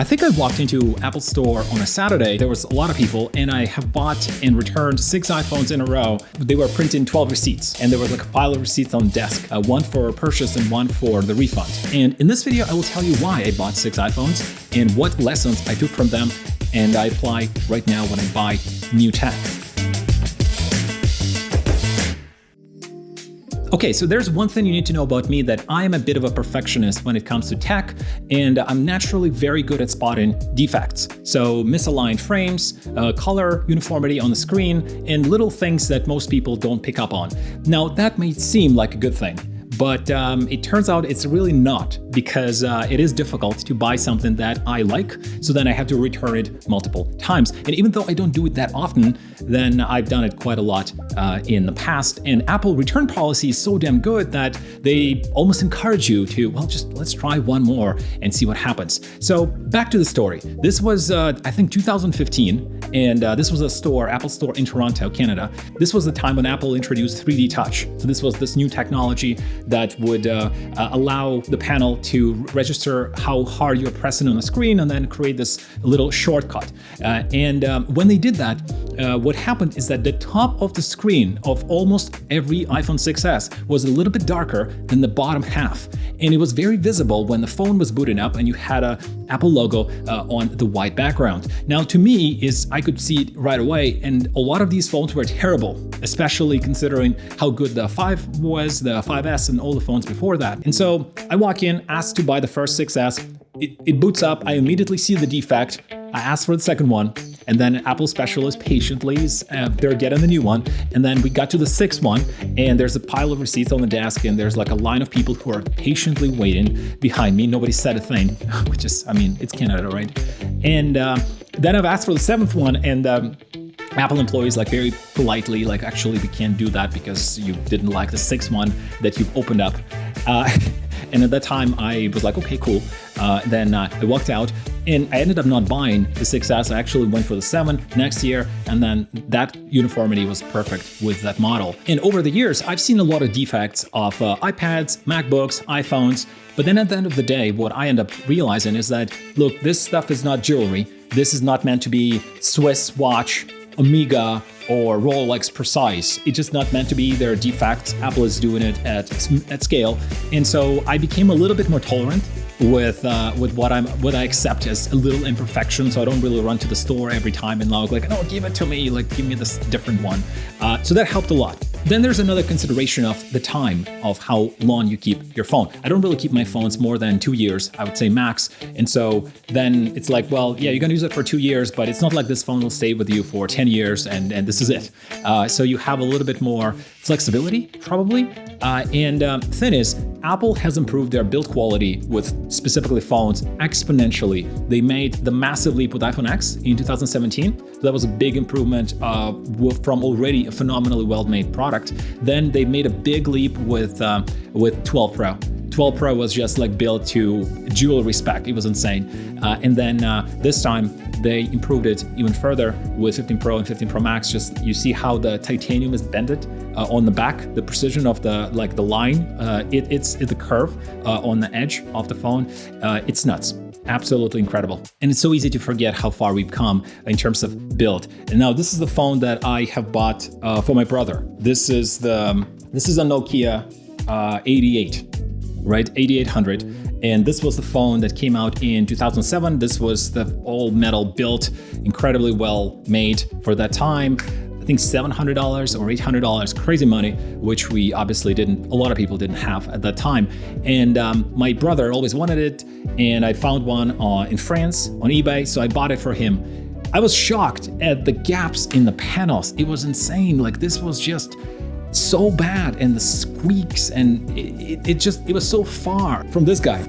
I think I walked into Apple Store on a Saturday. There was a lot of people, and I have bought and returned 6 iPhones in a row. They were printing 12 receipts, and there was like a pile of receipts on the desk, one for purchase and one for the refund. And in this video, I will tell you why I bought 6 iPhones and what lessons I took from them and I apply right now when I buy new tech. Okay, so there's one thing you need to know about me, that I am a bit of a perfectionist when it comes to tech, and I'm naturally very good at spotting defects. So misaligned frames, color uniformity on the screen, and little things that most people don't pick up on. Now, that may seem like a good thing, but it turns out it's really not, because it is difficult to buy something that I like, so then I have to return it multiple times. And even though I don't do it that often, then I've done it quite a lot in the past. And Apple return policy is so damn good that they almost encourage you to, well, just let's try one more and see what happens. So back to the story. This was, I think, 2015, and this was a store, Apple Store in Toronto, Canada. This was the time when Apple introduced 3D Touch. So this was this new technology that would allow the panel to register how hard you're pressing on the screen and then create this little shortcut. When they did that, what happened is that the top of the screen of almost every iPhone 6s was a little bit darker than the bottom half. And it was very visible when the phone was booting up and you had a Apple logo on the white background. Now, to me, I could see it right away, and a lot of these phones were terrible, especially considering how good the 5 was, the 5S, and all the phones before that. And so I walk in, ask to buy the first 6S. It boots up. I immediately see the defect. I ask for the second one, and then Apple specialist patiently they're getting the new one. And then we got to the 6th one, and there's a pile of receipts on the desk, and there's like a line of people who are patiently waiting behind me. Nobody said a thing, which is, I mean, it's Canada, right? And then I've asked for the 7th one, and Apple employees like very politely, like, actually, we can't do that because you didn't like the 6th one that you've opened up. And at that time, I was like, okay, cool. Then I walked out, and I ended up not buying the 6S. I actually went for the 7 next year, and then that uniformity was perfect with that model. And over the years, I've seen a lot of defects of iPads, MacBooks, iPhones. But then at the end of the day, what I end up realizing is that, look, this stuff is not jewelry. This is not meant to be Swiss watch, Omega, or Rolex precise. It's just not meant to be. There are defects. Apple is doing it at scale. And so I became a little bit more tolerant with what I accept as a little imperfection. So I don't really run to the store every time and like, no, give it to me, like, give me this different one. So that helped a lot. Then there's another consideration of the time of how long you keep your phone. I don't really keep my phones more than 2 years, I would say max. And so then it's like, well, yeah, you're gonna use it for 2 years, but it's not like this phone will stay with you for 10 years and this is it. So you have a little bit more flexibility, probably. Thing is, Apple has improved their build quality with specifically phones exponentially. They made the massive leap with iPhone X in 2017. So that was a big improvement from already a phenomenally well-made product. Then they made a big leap with 12 Pro. 12 Pro was just like built to jewelry spec. It was insane. And then this time they improved it even further with 15 Pro and 15 Pro Max. Just you see how the titanium is bended on the back, the precision of the line, it's the curve on the edge of the phone. It's nuts. Absolutely incredible. And it's so easy to forget how far we've come in terms of build. And now this is the phone that I have bought for my brother. This is a Nokia 88, right? 8800. And this was the phone that came out in 2007. This was the all metal built, incredibly well made for that time. I think $700 or $800, crazy money, which we obviously a lot of people didn't have at that time. And my brother always wanted it, and I found one in France on eBay, so I bought it for him. I was shocked at the gaps in the panels. It was insane. Like, this was just so bad, and the squeaks, and it was so far from this guy.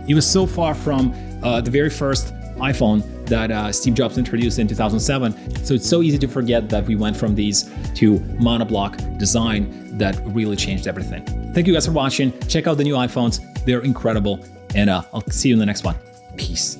It was so far from the very first iPhone that Steve Jobs introduced in 2007. So it's so easy to forget that we went from these to monoblock design that really changed everything. Thank you guys for watching. Check out the new iPhones. They're incredible. And I'll see you in the next one. Peace.